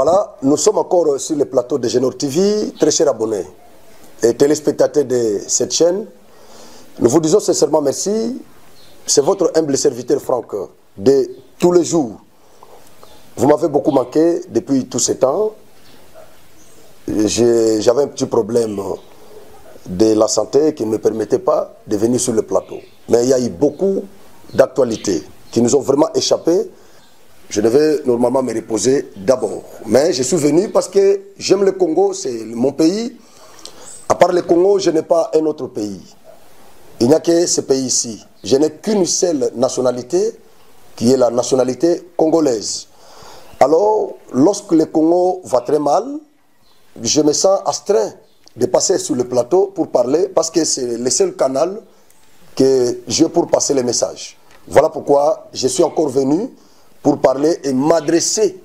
Voilà, nous sommes encore sur le plateau de Genor TV, très chers abonnés et téléspectateurs de cette chaîne. Nous vous disons sincèrement merci. C'est votre humble serviteur Franck de tous les jours. Vous m'avez beaucoup manqué depuis tout ce temps. J'avais un petit problème de la santé qui ne me permettait pas de venir sur le plateau. Mais il y a eu beaucoup d'actualités qui nous ont vraiment échappé. Je devais normalement me reposer d'abord. Mais je suis venu parce que j'aime le Congo, c'est mon pays. À part le Congo, je n'ai pas un autre pays. Il n'y a que ce pays ici. Je n'ai qu'une seule nationalité, qui est la nationalité congolaise. Alors, lorsque le Congo va très mal, je me sens astreint de passer sur le plateau pour parler, parce que c'est le seul canal que j'ai pour passer les messages. Voilà pourquoi je suis encore venu pour parler et m'adresser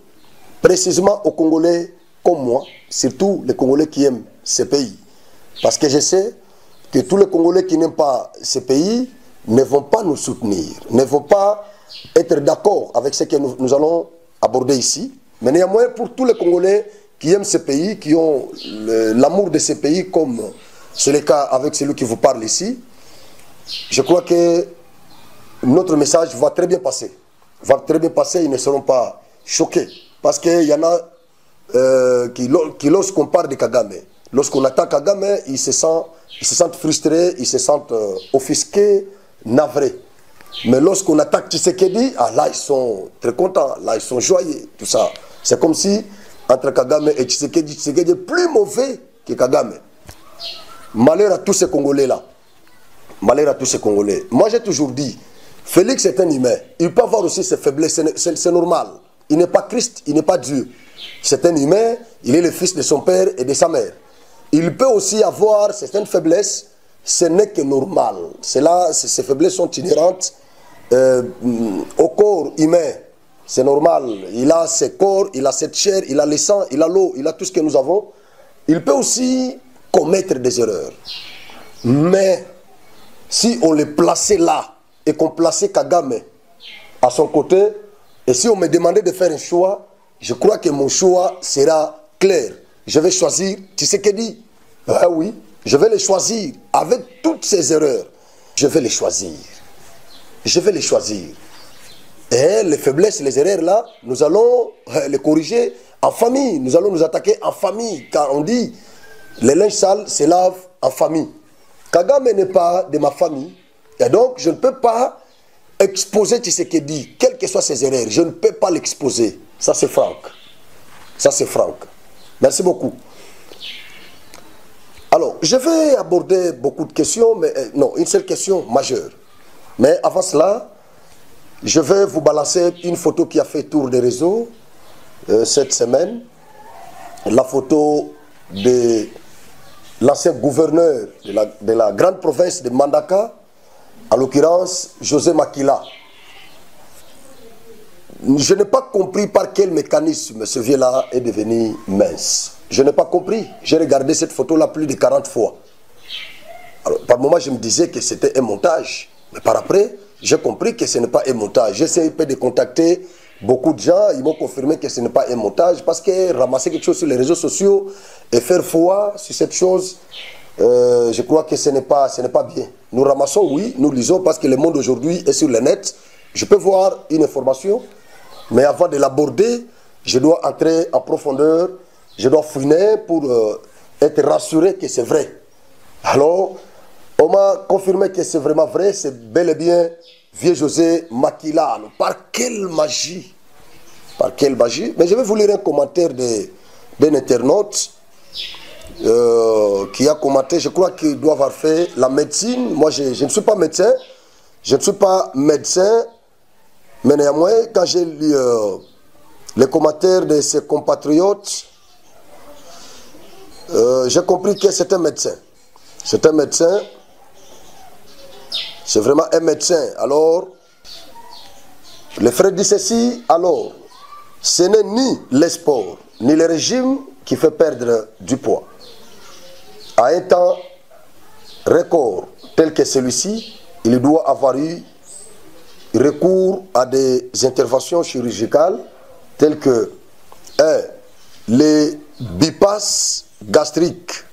précisément aux Congolais comme moi, surtout les Congolais qui aiment ce pays. Parce que je sais que tous les Congolais qui n'aiment pas ce pays ne vont pas nous soutenir, ne vont pas être d'accord avec ce que nous allons aborder ici. Mais néanmoins, pour tous les Congolais qui aiment ce pays, qui ont l'amour de ce pays, comme c'est le cas avec celui qui vous parle ici, je crois que notre message va très bien passer. Va très bien passer, ils ne seront pas choqués. Parce qu'il y en a qui lorsqu'on parle de Kagame, lorsqu'on attaque Kagame, ils se sentent frustrés, ils se sentent offusqués, navrés. Mais lorsqu'on attaque Tshisekedi, là ils sont très contents, là ils sont joyeux, tout ça. C'est comme si entre Kagame et Tshisekedi, Tshisekedi est plus mauvais que Kagame. Malheur à tous ces Congolais-là. Malheur à tous ces Congolais. Moi j'ai toujours dit, Félix est un humain. Il peut avoir aussi ses faiblesses, c'est normal. Il n'est pas Christ, il n'est pas Dieu. C'est un humain, il est le fils de son père et de sa mère. Il peut aussi avoir certaines faiblesses, ce n'est que normal. Ces faiblesses sont inhérentes au corps humain. C'est normal. Il a ce corps, il a cette chair, il a le sang, il a l'eau, il a tout ce que nous avons. Il peut aussi commettre des erreurs. Mais si on le plaçait là, et qu'on plaçait Kagame à son côté, et si on me demandait de faire un choix, je crois que mon choix sera clair. Je vais choisir Tshisekedi. Ah oui, je vais le choisir avec toutes ses erreurs. Je vais les choisir. Je vais les choisir. Et les faiblesses, les erreurs là, nous allons les corriger en famille. Nous allons nous attaquer en famille. Car on dit, les linges sales se lavent en famille. Kagame n'est pas de ma famille. Et donc, je ne peux pas exposer Tshisekedi, quelles que soient ses erreurs. Je ne peux pas l'exposer. Ça, c'est Franck. Ça, c'est Franck. Merci beaucoup. Alors, je vais aborder beaucoup de questions, mais non, une seule question majeure. Mais avant cela, je vais vous balancer une photo qui a fait tour des réseaux cette semaine. La photo de l'ancien gouverneur de la grande province de Mandaka, en l'occurrence, José Makila. Je n'ai pas compris par quel mécanisme ce vieux-là est devenu mince. Je n'ai pas compris. J'ai regardé cette photo-là plus de 40 fois. Alors, par moment, je me disais que c'était un montage. Mais par après, j'ai compris que ce n'est pas un montage. J'ai essayé de contacter beaucoup de gens. Ils m'ont confirmé que ce n'est pas un montage. Parce que ramasser quelque chose sur les réseaux sociaux et faire foi sur cette chose, je crois que ce n'est pas bien. Nous ramassons, oui, nous lisons parce que le monde aujourd'hui est sur le net. Je peux voir une information, mais avant de l'aborder, je dois entrer en profondeur, je dois fouiner pour être rassuré que c'est vrai. Alors, on m'a confirmé que c'est vraiment vrai, c'est bel et bien vieux José Makila. Par quelle magie? Par quelle magie? Mais je vais vous lire un commentaire d'un internaute qui a commenté, je crois qu'il doit avoir fait la médecine. Moi, je ne suis pas médecin. Je ne suis pas médecin. Mais néanmoins, quand j'ai lu les commentaires de ses compatriotes, j'ai compris que c'est un médecin. C'est un médecin. C'est vraiment un médecin. Alors, les frères disent ceci, alors, ce n'est ni les sports, ni le régime qui fait perdre du poids. À un temps record tel que celui-ci, il doit avoir eu recours à des interventions chirurgicales telles que 1. les bypass gastriques.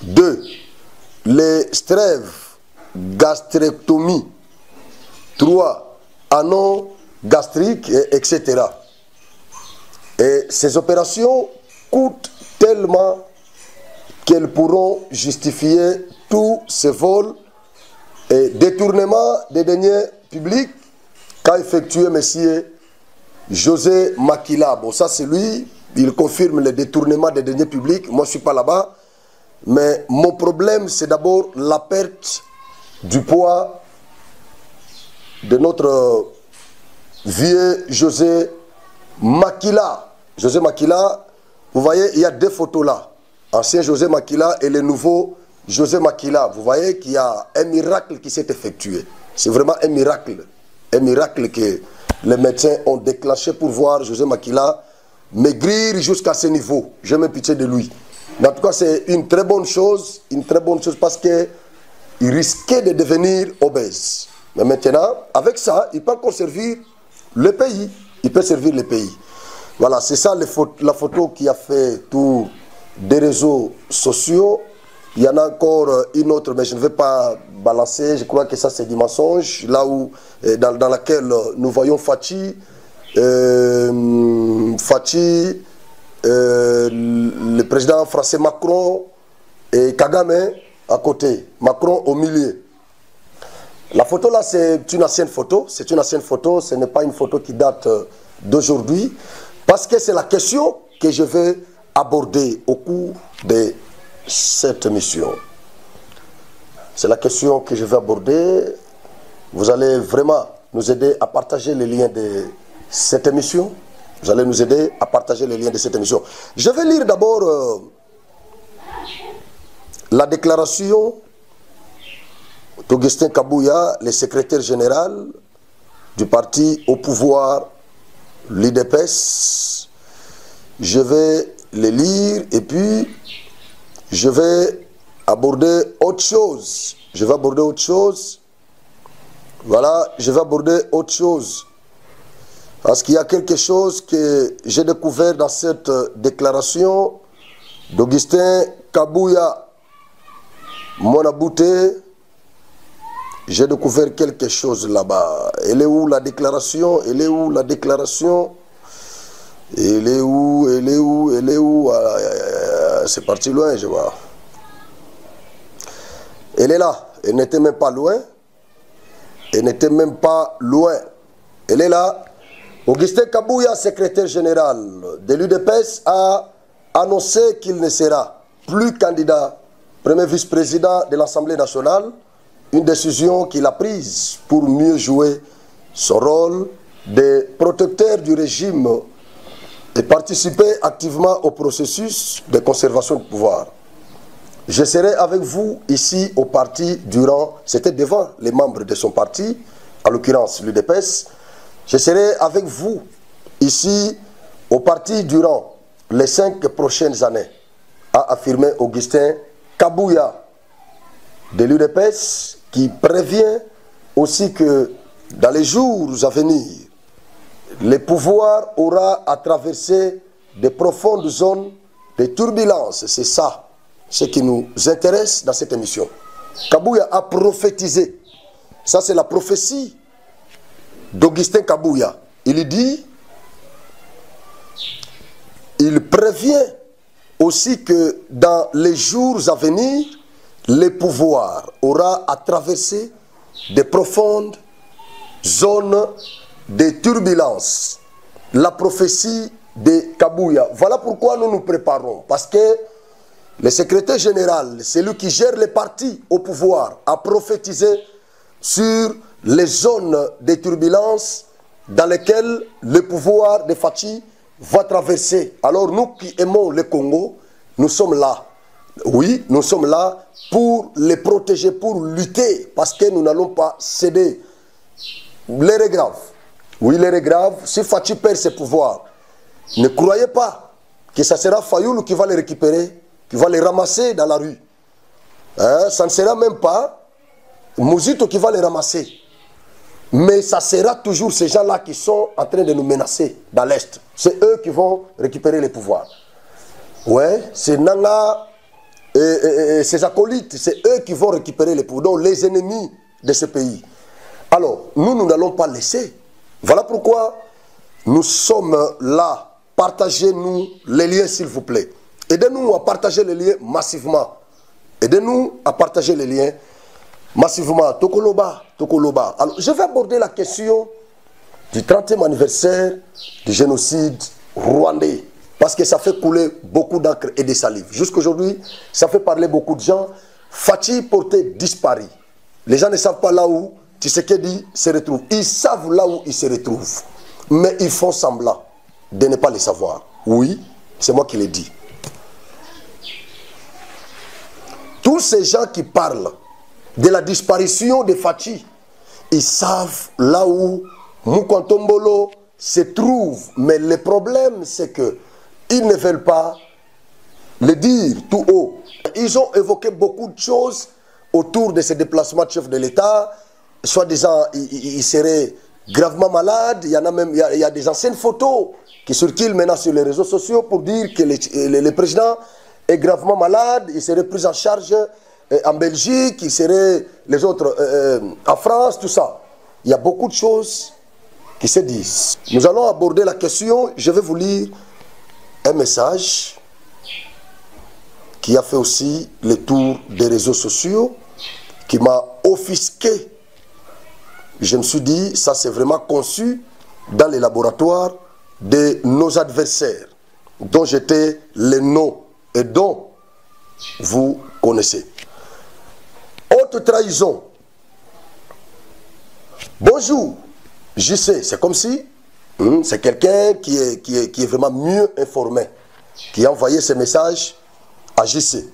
2. Les stèves gastrectomie. 3. Anon gastrique, etc. Et ces opérations coûtent tellement qu'elles pourront justifier tous ces vols et détournements des deniers publics qu'a effectué M. José Makila. Bon, ça c'est lui, il confirme le détournement des deniers publics. Moi je ne suis pas là-bas. Mais mon problème c'est d'abord la perte du poids de notre vieux José Makila. José Makila, vous voyez, il y a deux photos là. Ancien José Makila et le nouveau José Makila. Vous voyez qu'il y a un miracle qui s'est effectué. C'est vraiment un miracle. Un miracle que les médecins ont déclenché pour voir José Makila maigrir jusqu'à ce niveau. J'ai même pitié de lui. Mais en tout cas, c'est une très bonne chose parce qu'il risquait de devenir obèse. Mais maintenant, avec ça, il peut encore servir le pays. Il peut servir le pays. Voilà, c'est ça la photo qui a fait tous des réseaux sociaux. Il y en a encore une autre, mais je ne vais pas balancer. Je crois que ça, c'est du mensonge. Là où, dans laquelle nous voyons Fachi, le président français Macron et Kagame à côté. Macron au milieu. La photo là, c'est une ancienne photo. C'est une ancienne photo. Ce n'est pas une photo qui date d'aujourd'hui. Parce que c'est la question que je vais aborder au cours de cette mission. C'est la question que je vais aborder. Vous allez vraiment nous aider à partager les liens de cette émission. Vous allez nous aider à partager les liens de cette émission. Je vais lire d'abord la déclaration d'Augustin Kabouya, le secrétaire général du parti au pouvoir, l'UDPS. Je vais les lire et puis je vais aborder autre chose. Je vais aborder autre chose. Voilà, je vais aborder autre chose. Parce qu'il y a quelque chose que j'ai découvert dans cette déclaration d'Augustin Kabouya. Mon abouté, j'ai découvert quelque chose là-bas. Elle est où la déclaration? Elle est où la déclaration? Elle est où? Elle est où? Elle est où? C'est parti loin, je vois. Elle est là. Elle n'était même pas loin. Elle n'était même pas loin. Elle est là. Augustin Kabouya, secrétaire général de l'UDPS, a annoncé qu'il ne sera plus candidat premier vice-président de l'Assemblée nationale. Une décision qu'il a prise pour mieux jouer son rôle de protecteur du régime et participer activement au processus de conservation du pouvoir. Je serai avec vous ici au parti durant, c'était devant les membres de son parti, en l'occurrence l'UDPS. Je serai avec vous ici au parti durant les 5 prochaines années, a affirmé Augustin Kabouya de l'UDPS, qui prévient aussi que dans les jours à venir, le pouvoir aura à traverser de profondes zones de turbulence. C'est ça, ce qui nous intéresse dans cette émission. Kabouya a prophétisé. Ça, c'est la prophétie d'Augustin Kabouya. Il dit, il prévient aussi que dans les jours à venir, le pouvoir aura à traverser de profondes zones de turbulence. La prophétie de Kabouya. Voilà pourquoi nous nous préparons. Parce que le secrétaire général, celui qui gère les partis au pouvoir, a prophétisé sur les zones de turbulence dans lesquelles le pouvoir de Fachi va traverser. Alors nous qui aimons le Congo, nous sommes là. Oui, nous sommes là pour les protéger, pour lutter, parce que nous n'allons pas céder. L'heure est grave. Oui, l'heure est grave. Si Fachi perd ses pouvoirs, ne croyez pas que ça sera Fayoulou qui va les récupérer, qui va les ramasser dans la rue. Hein? Ça ne sera même pas Mouzito qui va les ramasser. Mais ça sera toujours ces gens-là qui sont en train de nous menacer dans l'Est. C'est eux qui vont récupérer les pouvoirs. Ouais, c'est Nanga et ses acolytes, c'est eux qui vont récupérer les pouvoirs, donc les ennemis de ce pays. Alors, nous n'allons pas laisser. Voilà pourquoi nous sommes là. Partagez-nous les liens, s'il vous plaît. Aidez-nous à partager les liens massivement. Aidez-nous à partager les liens massivement. Tokoloba, Tokoloba. Alors, je vais aborder la question du 30e anniversaire du génocide rwandais. Parce que ça fait couler beaucoup d'encre et de salive. Jusqu'aujourd'hui, ça fait parler beaucoup de gens. Fachi porté disparu. Les gens ne savent pas là où Tshisekedi se retrouve. Ils savent là où il se retrouve. Mais ils font semblant de ne pas le savoir. Oui, c'est moi qui l'ai dit. Tous ces gens qui parlent de la disparition de Fachi, ils savent là où Mukantombolo se trouve. Mais le problème, c'est que ils ne veulent pas le dire tout haut. Ils ont évoqué beaucoup de choses autour de ces déplacements de chef de l'État. Soi-disant, il serait gravement malade. Il y en a même, il y a des anciennes photos qui circulent maintenant sur les réseaux sociaux pour dire que le président est gravement malade. Il serait pris en charge en Belgique, il serait les autres en France, tout ça. Il y a beaucoup de choses qui se disent. Nous allons aborder la question. Je vais vous lire un message qui a fait aussi le tour des réseaux sociaux, qui m'a offusqué. Je me suis dit, ça c'est vraiment conçu dans les laboratoires de nos adversaires, dont j'étais le nom et dont vous connaissez. Haute trahison. Bonjour, JC, c'est comme si c'est quelqu'un qui est vraiment mieux informé, qui a envoyé ce message à JC.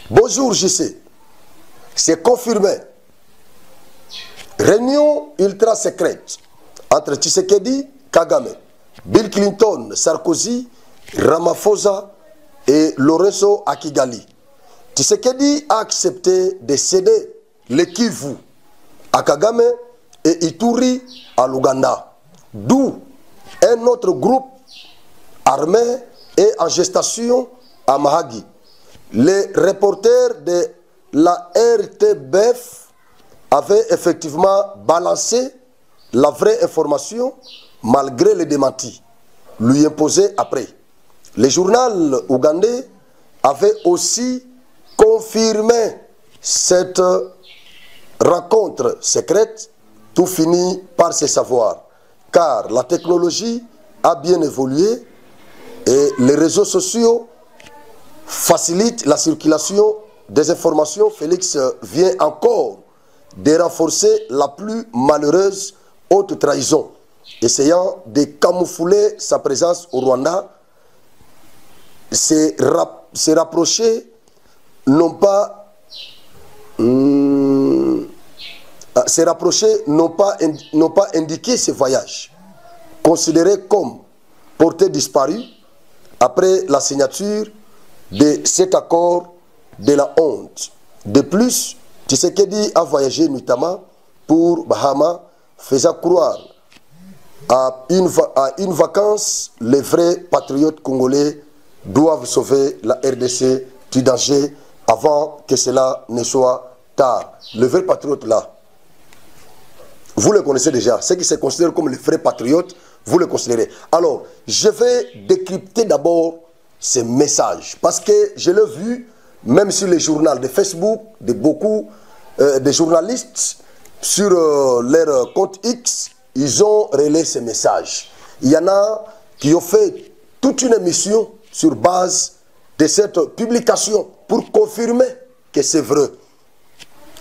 Bonjour JC, c'est confirmé. Réunion ultra secrète entre Tshisekedi, Kagame, Bill Clinton, Sarkozy, Ramaphosa et Lorenzo à Kigali. Tshisekedi a accepté de céder le Kivu à Kagame et Ituri à l'Ouganda. D'où un autre groupe armé est en gestation à Mahagi. Les reporters de la RTBF avaient effectivement balancé la vraie information malgré les démentis lui imposés après. Le journal ougandais avait aussi confirmé cette rencontre secrète. Tout finit par se savoir, car la technologie a bien évolué et les réseaux sociaux facilitent la circulation des informations. Félix vient encore de renforcer la plus malheureuse haute trahison, essayant de camoufler sa présence au Rwanda, se rapprocher, n'ont pas indiqué ce voyage, considéré comme porté disparu après la signature de cet accord de la honte. De plus, Tshisekedi a voyagé notamment pour Bahamas, faisant croire à une vacance. Les vrais patriotes congolais doivent sauver la RDC du danger avant que cela ne soit tard. Le vrai patriote là, vous le connaissez déjà. Ceux qui se considèrent comme les vrais patriotes, vous le considérez. Alors, je vais décrypter d'abord ces messages. Parce que je l'ai vu, même sur les journaux de Facebook, de beaucoup de journalistes, sur leur compte X, ils ont relayé ces messages. Il y en a qui ont fait toute une émission sur base de cette publication pour confirmer que c'est vrai.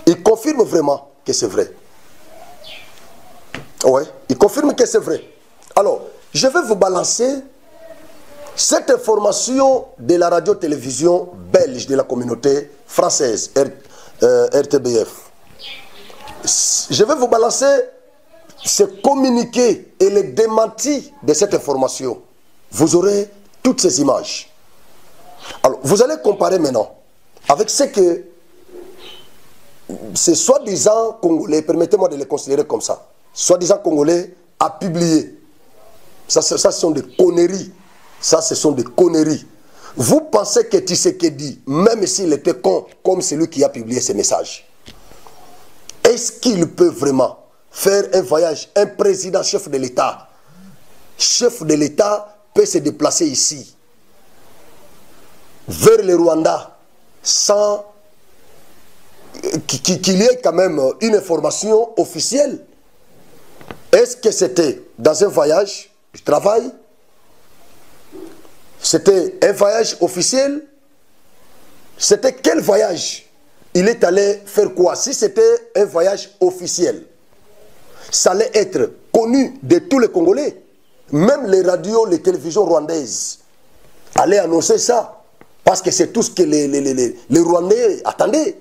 Ils confirment vraiment que c'est vrai. Ouais, ils confirment que c'est vrai. Alors, je vais vous balancer cette information de la radio-télévision belge de la communauté française, RTBF. Je vais vous balancer ce communiqué et le démenti de cette information. Vous aurez toutes ces images. Alors, vous allez comparer maintenant avec ce que ces soi-disant Congolais, permettez-moi de les considérer comme ça, soi-disant Congolais a publié. Ça, ce sont des conneries. Ça, ce sont des conneries. Vous pensez que Tshisekedi, même s'il était con, comme celui qui a publié ces messages, est-ce qu'il peut vraiment faire un voyage, un président chef de l'État peut se déplacer ici, vers le Rwanda, sans qu'il y ait quand même une information officielle? Est-ce que c'était dans un voyage de travail? C'était un voyage officiel? C'était quel voyage? Il est allé faire quoi? Si c'était un voyage officiel, ça allait être connu de tous les Congolais. Même les radios, les télévisions rwandaises allaient annoncer ça. Parce que c'est tout ce que les Rwandais attendaient.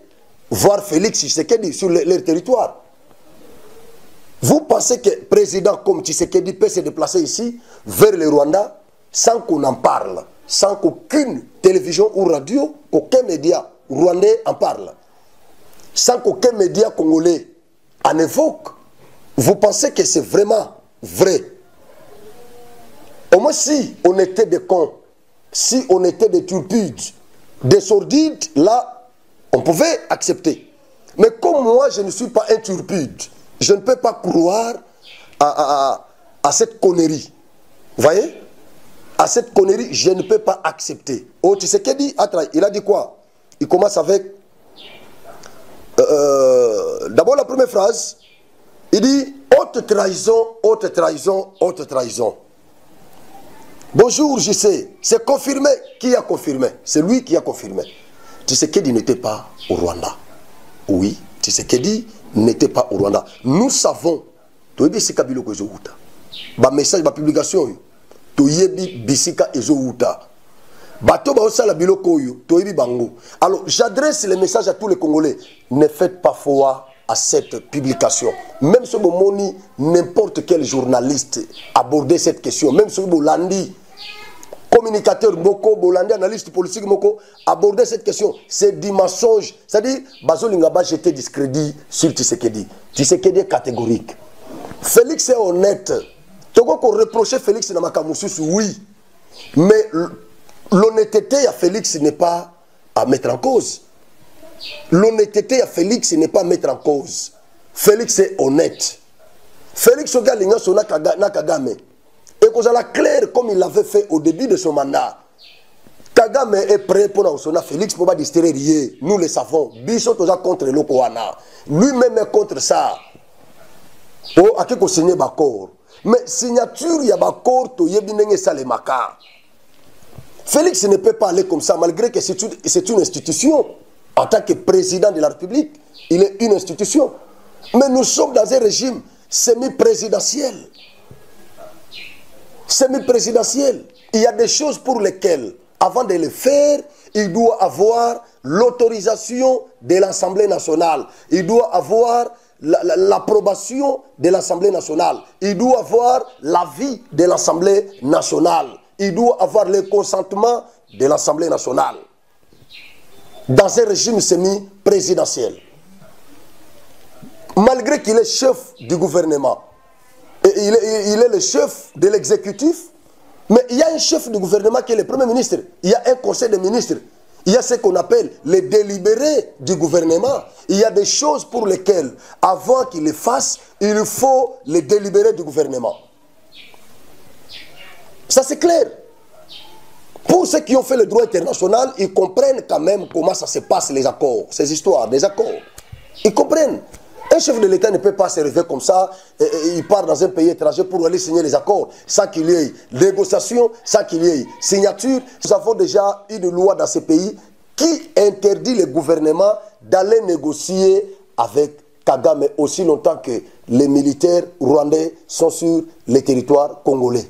Voir Félix Tshisekedi sur leur territoire. Vous pensez que président comme Tshisekedi peut se déplacer ici, vers le Rwanda, sans qu'on en parle, sans qu'aucune télévision ou radio, aucun média rwandais en parle, sans qu'aucun média congolais en évoque? Vous pensez que c'est vraiment vrai? Au moins si on était des cons, si on était des turpides, des sordides, là, on pouvait accepter. Mais comme moi, je ne suis pas un turpide, je ne peux pas croire à cette connerie. Vous voyez? À cette connerie, je ne peux pas accepter. Oh, tu sais qu'il dit, il a dit quoi? Il commence avec... d'abord la première phrase, il dit, haute trahison, haute trahison, haute trahison. Bonjour, je sais, c'est confirmé. Qui a confirmé? C'est lui qui a confirmé. Tshisekedi n'était pas au Rwanda. Oui, Tshisekedi n'était pas au Rwanda. Nous savons, tu sais c'est Kabilo que je outa. Ba message, ba publication, tu yebi bisika ezo outa. Bato ba osala biloko yo, tu yebi bango. Alors, j'adresse les messages à tous les Congolais. Ne faites pas foi à cette publication. Même si vous moni n'importe quel journaliste aborder cette question, même si vous l'andi, communicateur Moko, Bolandi, analyste politique Moko, aborder cette question, c'est du mensonge. C'est-à-dire, Bazo Lingaba jeté discrédit sur Tshisekedi. Tshisekedi est catégorique. Félix est honnête. Togo qu'on reprochait Félix Namakamoussus, oui. Mais l'honnêteté à Félix n'est pas à mettre en cause. L'honnêteté à Félix n'est pas à mettre en cause. Félix est honnête. Félix Ogalinga Sona Kagame. Et qu'on a clair comme il l'avait fait au début de son mandat. Kagame est prêt pour nous sonner. Félix pour pas distraire. Nous le savons. Biso toza contre l'Okoana. Lui-même est contre ça. Oh, à quelque signer d'accord. Mais signature y a d'accord to yebinenge salemaka. Félix ne peut pas aller comme ça malgré que c'est une institution. En tant que président de la République, il est une institution. Mais nous sommes dans un régime semi-présidentiel. Semi-présidentiel. Il y a des choses pour lesquelles, avant de le faire, il doit avoir l'autorisation de l'Assemblée nationale. Il doit avoir l'approbation de l'Assemblée nationale. Il doit avoir l'avis de l'Assemblée nationale. Il doit avoir le consentement de l'Assemblée nationale. Dans un régime semi-présidentiel. Malgré qu'il est chef du gouvernement, et il est le chef de l'exécutif, mais il y a un chef du gouvernement qui est le Premier ministre. Il y a un conseil de ministres. Il y a ce qu'on appelle les délibérés du gouvernement. Il y a des choses pour lesquelles, avant qu'il les fasse, il faut les délibérés du gouvernement. Ça c'est clair. Pour ceux qui ont fait le droit international, ils comprennent quand même comment ça se passe, les accords, ces histoires, des accords. Ils comprennent. Un chef de l'État ne peut pas se réveiller comme ça, et il part dans un pays étranger pour aller signer les accords, sans qu'il y ait négociation, sans qu'il y ait signature. Nous avons déjà une loi dans ce pays qui interdit le gouvernement d'aller négocier avec Kagame aussi longtemps que les militaires rwandais sont sur les territoires congolais.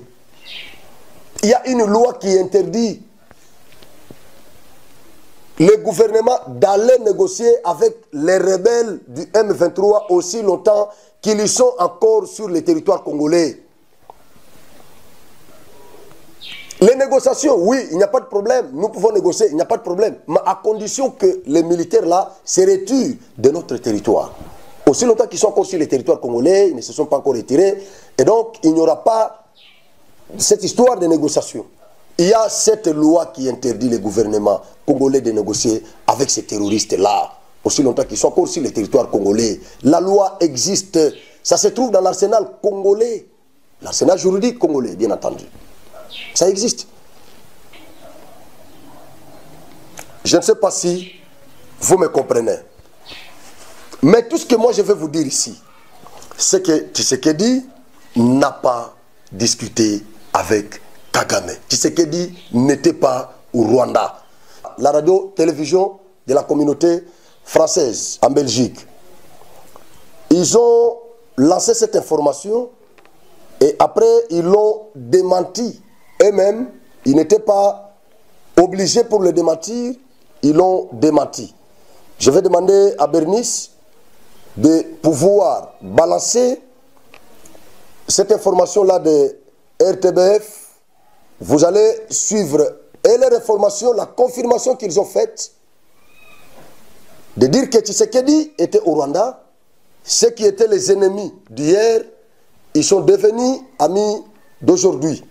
Il y a une loi qui interdit le gouvernement d'aller négocier avec les rebelles du M23 aussi longtemps qu'ils sont encore sur le territoire congolais. Les négociations, oui, il n'y a pas de problème. Nous pouvons négocier, il n'y a pas de problème. Mais à condition que les militaires là se retirent de notre territoire. Aussi longtemps qu'ils sont encore sur le territoire congolais, ils ne se sont pas encore retirés. Et donc, il n'y aura pas cette histoire de négociation. il y a cette loi qui interdit les gouvernements congolais de négocier avec ces terroristes-là, aussi longtemps qu'ils sont encore sur le territoire congolais. La loi existe, ça se trouve dans l'arsenal congolais, l'arsenal juridique congolais, bien entendu. Ça existe. Je ne sais pas si vous me comprenez. Mais tout ce que moi je veux vous dire ici, c'est que Tshisekedi n'a pas discuté avec Kagame. Tshisekedi n'était pas au Rwanda. La radio-télévision de la communauté française en Belgique, ils ont lancé cette information et après ils l'ont démenti. Eux-mêmes, ils n'étaient pas obligés pour le démentir, ils l'ont démenti. Je vais demander à Bernice de pouvoir balancer cette information-là de RTBF. Vous allez suivre et les informations, la confirmation qu'ils ont faite de dire que Tshisekedi était au Rwanda. Ceux qui étaient les ennemis d'hier, ils sont devenus amis d'aujourd'hui.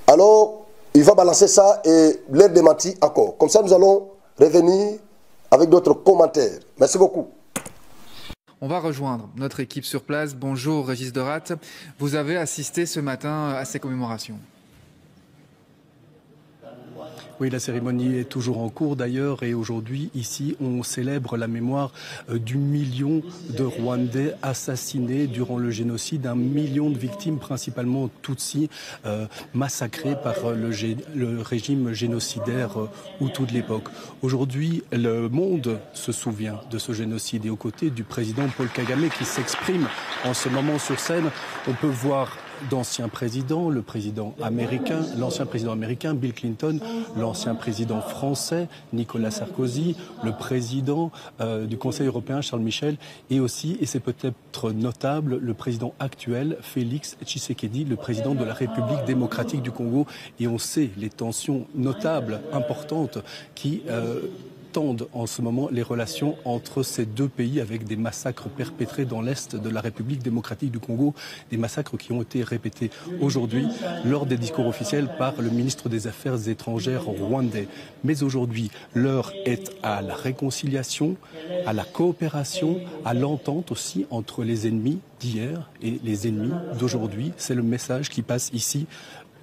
Alors, il va balancer ça et leur démentir encore. Comme ça, nous allons revenir avec d'autres commentaires. Merci beaucoup. On va rejoindre notre équipe sur place. Bonjour Régis Dorat. Vous avez assisté ce matin à ces commémorations. Oui, la cérémonie est toujours en cours d'ailleurs et aujourd'hui, ici, on célèbre la mémoire du million de Rwandais assassinés durant le génocide, 1 million de victimes, principalement Tutsis, massacrés par le régime génocidaire Hutu de l'époque. Aujourd'hui, le monde se souvient de ce génocide et aux côtés du président Paul Kagame qui s'exprime en ce moment sur scène, on peut voir d'anciens présidents, l'ancien président américain Bill Clinton, l'ancien président français Nicolas Sarkozy, le président du Conseil européen Charles Michel et aussi, et c'est peut-être notable, le président actuel Félix Tshisekedi, le président de la République démocratique du Congo. Et on sait les tensions notables, importantes qui tendent en ce moment les relations entre ces deux pays avec des massacres perpétrés dans l'est de la République démocratique du Congo, des massacres qui ont été répétés aujourd'hui lors des discours officiels par le ministre des Affaires étrangères rwandais. Mais aujourd'hui, l'heure est à la réconciliation, à la coopération, à l'entente aussi entre les ennemis d'hier et les ennemis d'aujourd'hui. C'est le message qui passe ici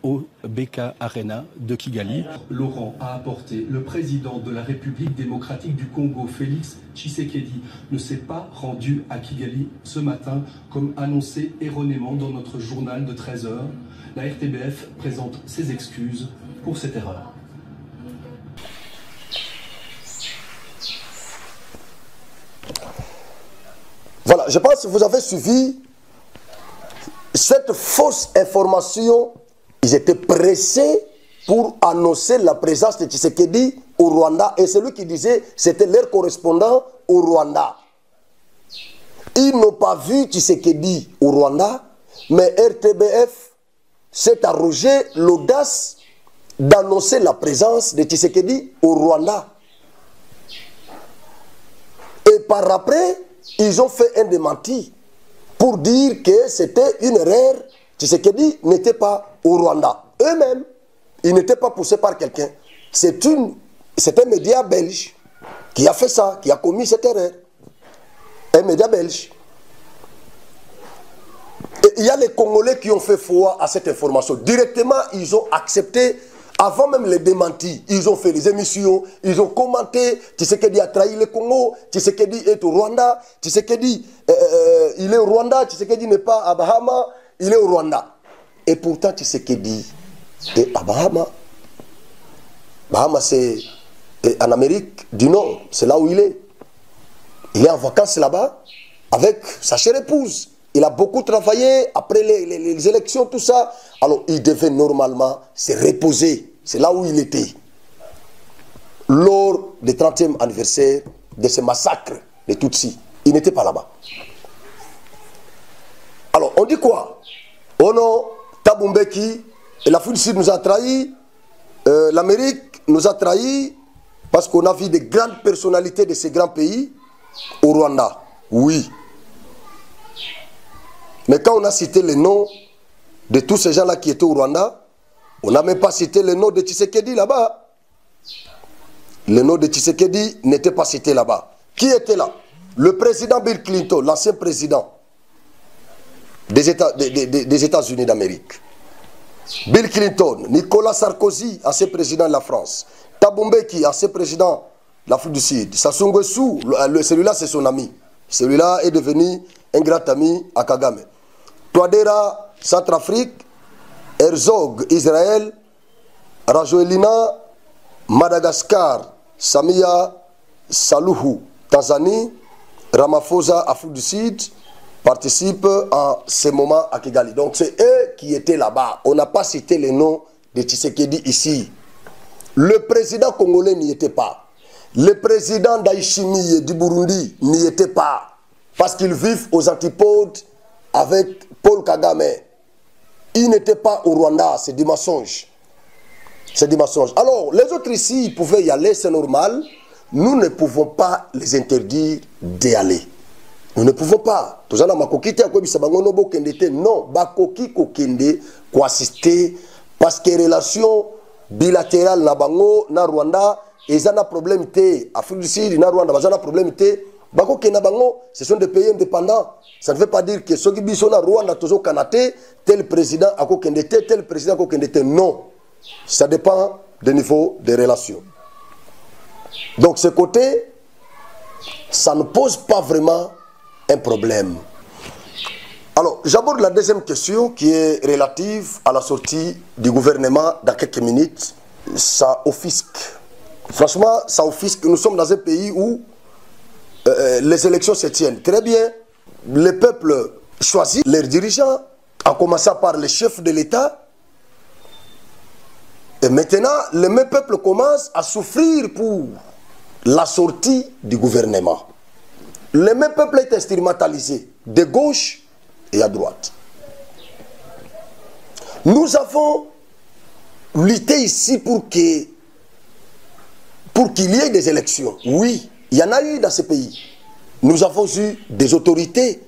au BK Arena de Kigali. Laurent a apporté. Le président de la République démocratique du Congo, Félix Tshisekedi, ne s'est pas rendu à Kigali ce matin, comme annoncé erronément dans notre journal de 13 h. La RTBF présente ses excuses pour cette erreur. Voilà, je pense que vous avez suivi cette fausse information. Ils étaient pressés pour annoncer la présence de Tshisekedi au Rwanda. Et celui qui disait c'était leur correspondant au Rwanda. Ils n'ont pas vu Tshisekedi au Rwanda, mais RTBF s'est arrogé l'audace d'annoncer la présence de Tshisekedi au Rwanda. Et par après, ils ont fait un démenti pour dire que c'était une erreur. Tshisekedi n'était pas au Rwanda. Eux-mêmes, ils n'étaient pas poussés par quelqu'un. C'est un média belge qui a fait ça, qui a commis cette erreur. Un média belge. Et il y a les Congolais qui ont fait foi à cette information. Directement, ils ont accepté, avant même les démentis, ils ont fait les émissions, ils ont commenté, Tshisekedi a trahi le Congo, Tshisekedi est au Rwanda, Tshisekedi, il est au Rwanda, Tshisekedi n'est pas à Bahama, il est au Rwanda. Et pourtant, Tshisekedi est à Bahama. Bahama, c'est en Amérique du Nord. C'est là où il est. Il est en vacances là-bas avec sa chère épouse. Il a beaucoup travaillé après les élections, tout ça. Alors, il devait normalement se reposer. C'est là où il était. Lors du 30e anniversaire de ce massacre de Tutsis. Il n'était pas là-bas. Alors, on dit quoi? Oh non, Thabo Mbeki, et l'Afrique du Sud nous a trahis, l'Amérique nous a trahis, parce qu'on a vu des grandes personnalités de ces grands pays au Rwanda. Oui. Mais quand on a cité les noms de tous ces gens-là qui étaient au Rwanda, On n'a même pas cité le nom de Tshisekedi là-bas. Le nom de Tshisekedi n'était pas cité là-bas. Qui était là? Le président Bill Clinton, l'ancien président des États-Unis d'Amérique. Bill Clinton, Nicolas Sarkozy, ancien président de la France. Thabo Mbeki, ancien président de l'Afrique du Sud. Sassou Nguesso, celui-là c'est son ami. Celui-là est devenu un grand ami à Kagame. Touadéra, Centrafrique. Herzog, Israël. Rajoelina, Madagascar. Samia Suluhu, Tanzanie. Ramaphosa, Afrique du Sud, participent en ce moment à Kigali. Donc c'est eux qui étaient là-bas. On n'a pas cité les noms de Tshisekedi ici. Le président congolais n'y était pas. Le président d'Aïchimi du Burundi n'y était pas. Parce qu'ils vivent aux antipodes avec Paul Kagame. Ils n'étaient pas au Rwanda, c'est du mensonge. C'est du mensonge. Alors, les autres ici, ils pouvaient y aller, c'est normal. Nous ne pouvons pas les interdire d'y aller. Nous ne pouvons pas. Non, bakoki kokende ko assister parce que relation bilatérale na bango na Rwanda ils ont un problème té. Afrique du Sud na Rwanda ils ont un problème té. Bakoki na bango, ce sont des pays indépendants. Ça ne veut pas dire que ceux qui sont na Rwanda toujours Kanaté, tel président a kokende té, tel président a kokende té. Non. Ça dépend du niveau des relations. Donc ce côté, ça ne pose pas vraiment un problème. Alors, j'aborde la deuxième question qui est relative à la sortie du gouvernement dans quelques minutes. Ça offusque. Franchement, ça offusque. Nous sommes dans un pays où les élections se tiennent. Très bien, le peuple choisit leurs dirigeants, en commençant par les chefs de l'État. Et maintenant, le même peuple commence à souffrir pour la sortie du gouvernement. Le même peuple est instrumentalisé de gauche et à droite. Nous avons lutté ici pour qu'il y ait des élections. Oui, il y en a eu dans ce pays. Nous avons eu des autorités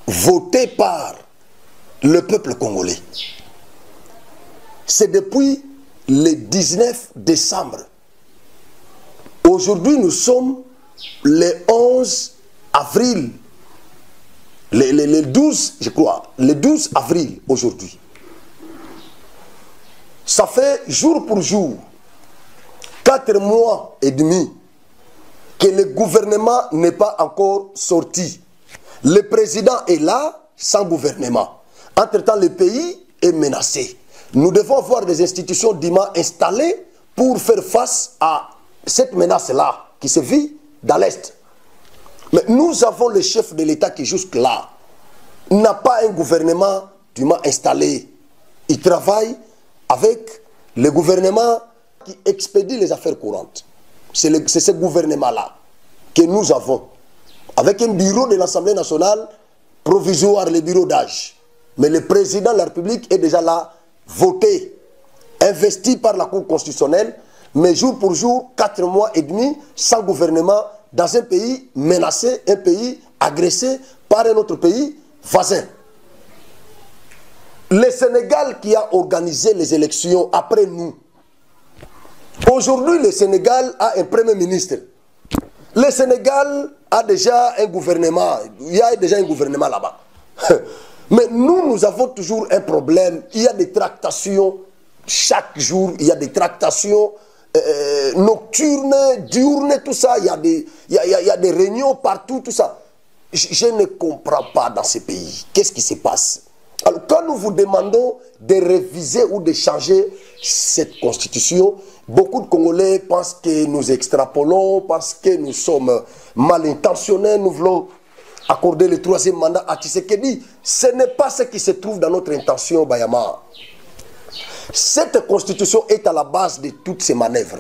votées par le peuple congolais. C'est depuis le 19 décembre. Aujourd'hui, nous sommes le 11 avril. Le 12, je crois. Le 12 avril aujourd'hui. Ça fait jour pour jour, 4 mois et demi, que le gouvernement n'est pas encore sorti. Le président est là, sans gouvernement. Entre-temps, le pays est menacé. Nous devons avoir des institutions dûment installées pour faire face à cette menace-là qui se vit dans l'Est. Mais nous avons le chef de l'État qui jusque-là n'a pas un gouvernement dûment installé. Il travaille avec le gouvernement qui expédie les affaires courantes. C'est ce gouvernement-là que nous avons. Avec un bureau de l'Assemblée nationale provisoire, le bureau d'âge. Mais le président de la République est déjà là, voté, investi par la Cour constitutionnelle, mais jour pour jour, 4 mois et demi, sans gouvernement, dans un pays menacé, un pays agressé par un autre pays voisin. Le Sénégal qui a organisé les élections après nous. Aujourd'hui, le Sénégal a un premier ministre. Le Sénégal a déjà un gouvernement. Il y a déjà un gouvernement là-bas. Mais nous avons toujours un problème. Il y a des tractations chaque jour. Il y a des tractations nocturnes, diurnes, tout ça. Il y a des réunions partout, tout ça. Je ne comprends pas dans ces pays. Qu'est-ce qui se passe? Alors, quand nous vous demandons de réviser ou de changer cette constitution, beaucoup de Congolais pensent que nous extrapolons, parce que nous sommes mal intentionnés, nous voulons accorder le 3e mandat à Tshisekedi. Ce n'est pas ce qui se trouve dans notre intention, Bayama. Cette constitution est à la base de toutes ces manœuvres.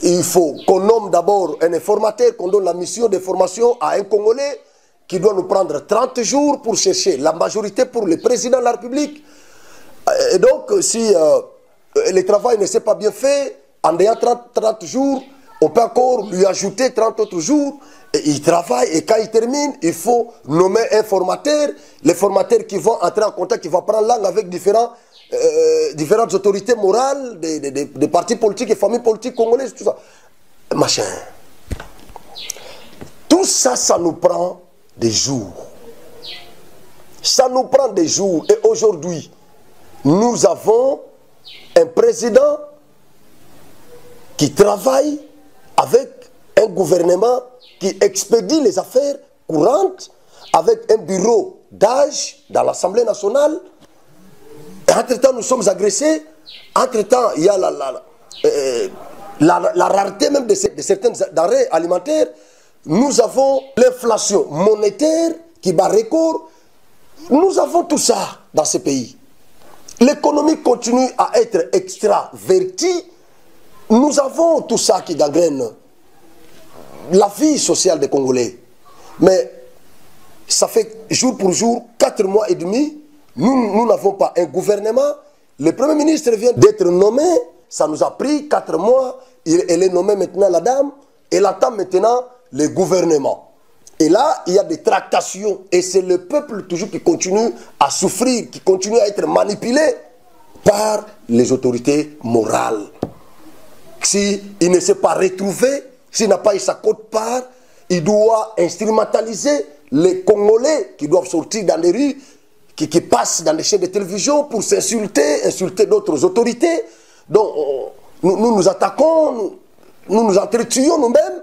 Il faut qu'on nomme d'abord un informateur, qu'on donne la mission de formation à un Congolais qui doit nous prendre 30 jours pour chercher la majorité pour le président de la République. Et donc, si le travail ne s'est pas bien fait, en ayant 30 jours, on peut encore lui ajouter 30 autres jours. Et il travaille, et quand il termine, il faut nommer un formateur. Les formateurs qui vont entrer en contact, qui vont prendre langue avec différents différentes autorités morales, des partis politiques et familles politiques congolaises, tout ça. Machin. Tout ça, ça nous prend des jours. Ça nous prend des jours. Et aujourd'hui, nous avons un président qui travaille avec un gouvernement qui expédie les affaires courantes, avec un bureau d'âge dans l'Assemblée nationale. Et entre-temps, nous sommes agressés. Entre-temps, il y a la rareté même de certains denrées alimentaires. Nous avons l'inflation monétaire qui bat record. Nous avons tout ça dans ce pays. L'économie continue à être extravertie. Nous avons tout ça qui gangrène la vie sociale des Congolais. Mais ça fait jour pour jour, 4 mois et demi, nous n'avons pas un gouvernement. Le Premier ministre vient d'être nommé, ça nous a pris 4 mois, elle est nommée maintenant la dame, elle attend maintenant le gouvernement. Et là, il y a des tractations, et c'est le peuple toujours qui continue à souffrir, qui continue à être manipulé par les autorités morales. S'il ne s'est pas retrouvé, s'il n'a pas eu sa quote-part, il doit instrumentaliser les Congolais qui doivent sortir dans les rues, qui passent dans les chaînes de télévision pour s'insulter, insulter d'autres autorités. Donc, nous nous attaquons, nous nous entretuons nous-mêmes.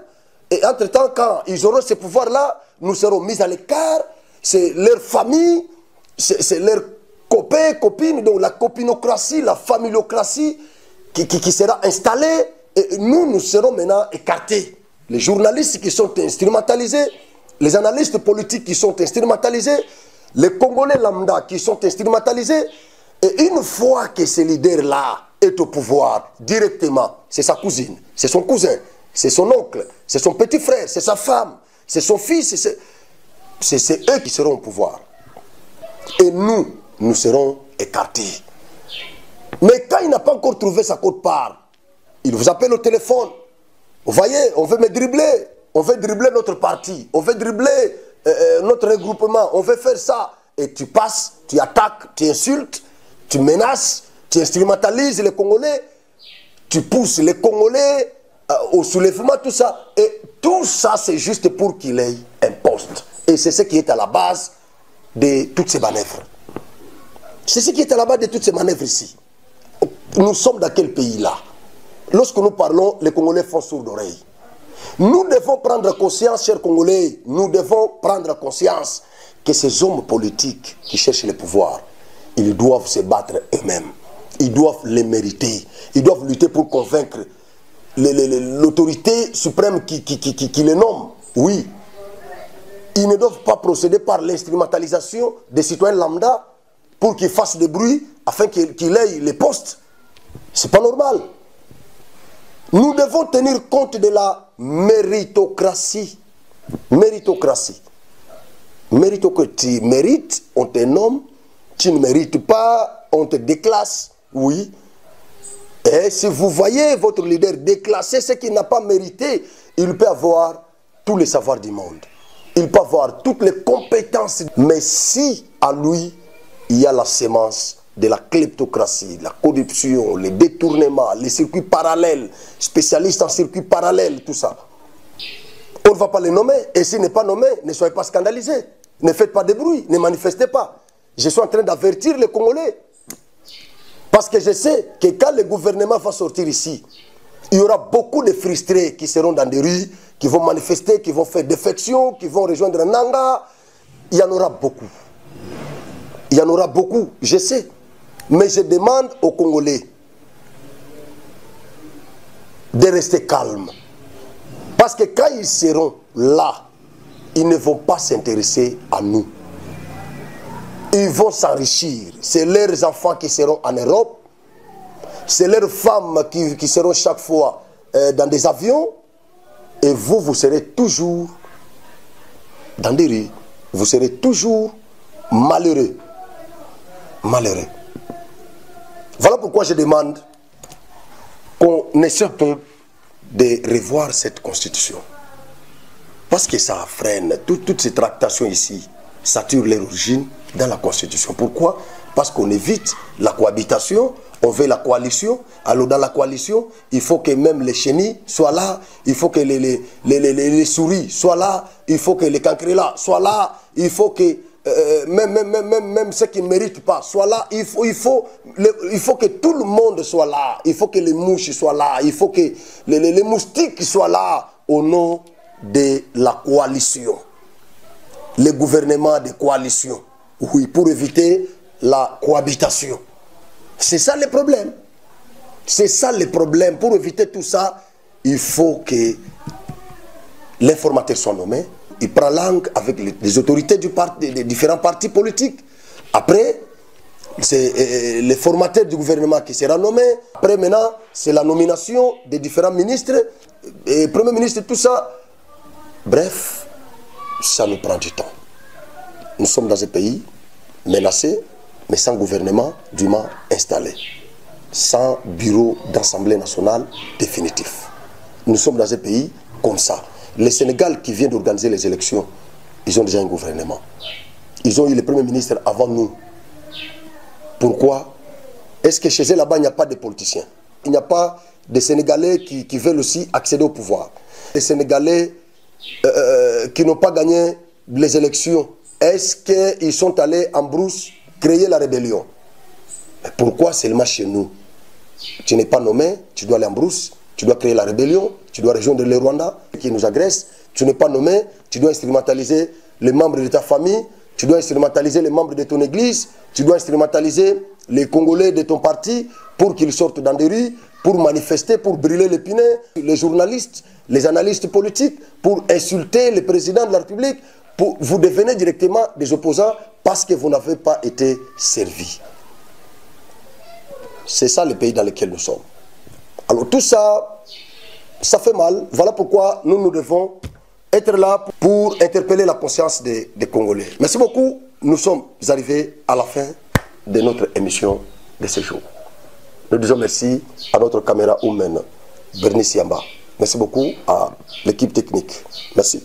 Et entre-temps, quand ils auront ce pouvoir-là, nous serons mis à l'écart. C'est leur famille, c'est leurs copains, copines. Donc la copinocratie, la familiocratie qui sera installée. Et nous serons maintenant écartés. Les journalistes qui sont instrumentalisés, les analystes politiques qui sont instrumentalisés, les Congolais lambda qui sont instrumentalisés. Et une fois que ce leader-là est au pouvoir directement, c'est sa cousine, c'est son cousin, c'est son oncle, c'est son petit frère, c'est sa femme, c'est son fils, c'est eux qui seront au pouvoir. Et nous serons écartés. Mais quand il n'a pas encore trouvé sa quote-part, il vous appelle au téléphone. Vous voyez, on veut me dribbler, on veut dribbler notre parti, on veut dribbler notre regroupement, on veut faire ça. Et tu passes, tu attaques, tu insultes, tu menaces, tu instrumentalises les Congolais, tu pousses les Congolais au soulèvement, tout ça. Et tout ça, c'est juste pour qu'il ait un poste. Et c'est ce qui est à la base de toutes ces manœuvres. C'est ce qui est à la base de toutes ces manœuvres ici. Nous sommes dans quel pays là? Lorsque nous parlons, les Congolais font sourd d'oreille. Nous devons prendre conscience, chers Congolais, nous devons prendre conscience que ces hommes politiques qui cherchent le pouvoir, ils doivent se battre eux-mêmes. Ils doivent les mériter. Ils doivent lutter pour convaincre l'autorité suprême qui les nomme. Oui. Ils ne doivent pas procéder par l'instrumentalisation des citoyens lambda pour qu'ils fassent des bruits afin qu'ils aient les postes. C'est pas normal. Nous devons tenir compte de la méritocratie. Méritocratie. Méritocratie. Tu mérites, on te nomme. Tu ne mérites pas, on te déclasse. Oui. Et si vous voyez votre leader déclasser ce qu'il n'a pas mérité, il peut avoir tous les savoirs du monde. Il peut avoir toutes les compétences. Mais si à lui, il y a la sémence de la kleptocratie, la corruption, les détournements, les circuits parallèles, spécialistes en circuits parallèles, tout ça. On ne va pas les nommer. Et s'il n'est pas nommé, ne soyez pas scandalisés. Ne faites pas de bruit, ne manifestez pas. Je suis en train d'avertir les Congolais. Parce que je sais que quand le gouvernement va sortir ici, il y aura beaucoup de frustrés qui seront dans des rues, qui vont manifester, qui vont faire défection, qui vont rejoindre Nanga. Il y en aura beaucoup. Il y en aura beaucoup, je sais. Mais je demande aux Congolais de rester calmes. Parce que quand ils seront là, ils ne vont pas s'intéresser à nous. Ils vont s'enrichir. C'est leurs enfants qui seront en Europe. C'est leurs femmes qui seront chaque fois dans des avions. Et vous, vous serez toujours dans des rues. Vous serez toujours malheureux. Malheureux. Voilà pourquoi je demande qu'on essaie de revoir cette constitution. Parce que ça freine. Toutes ces tractations ici, ça tire leur origine dans la constitution. Pourquoi? parce qu'on évite la cohabitation, on veut la coalition. Alors dans la coalition, il faut que même les chenilles soient là, il faut que les souris soient là, il faut que les cancrelats soient là, il faut que même ceux qui ne méritent pas soient là, il faut que tout le monde soit là, il faut que les mouches soient là, il faut que les moustiques soient là au nom de la coalition. Les gouvernements de coalition, oui, pour éviter la cohabitation. C'est ça le problème. C'est ça le problème. Pour éviter tout ça, il faut que l'informateur soit nommé. Il prend langue avec les autorités des différents partis politiques. Après, c'est le formateur du gouvernement qui sera nommé. Après, maintenant, c'est la nomination des différents ministres, et Premier ministre, tout ça. Bref, ça nous prend du temps. Nous sommes dans un pays menacé, mais sans gouvernement dûment installé, sans bureau d'Assemblée nationale définitif. Nous sommes dans un pays comme ça. Le Sénégal qui vient d'organiser les élections, ils ont déjà un gouvernement. Ils ont eu le Premier ministre avant nous. Pourquoi? Est-ce que chez eux là-bas, il n'y a pas de politiciens? Il n'y a pas de Sénégalais qui veulent aussi accéder au pouvoir? Les Sénégalais qui n'ont pas gagné les élections, est-ce qu'ils sont allés en brousse créer la rébellion? Mais pourquoi seulement chez nous? Tu n'es pas nommé, tu dois aller en brousse, tu dois créer la rébellion, tu dois rejoindre les Rwandais qui nous agressent. Tu n'es pas nommé, tu dois instrumentaliser les membres de ta famille, tu dois instrumentaliser les membres de ton église, tu dois instrumentaliser les Congolais de ton parti pour qu'ils sortent dans des rues, pour manifester, pour brûler l'épinay, les journalistes, les analystes politiques, pour insulter le président de la République. Vous devenez directement des opposants parce que vous n'avez pas été servis. C'est ça le pays dans lequel nous sommes. Alors tout ça, ça fait mal. Voilà pourquoi nous devons être là pour interpeller la conscience des Congolais. Merci beaucoup. Nous sommes arrivés à la fin de notre émission de ce jour. Nous disons merci à notre caméra humaine, Bernice Yamba. Merci beaucoup à l'équipe technique. Merci.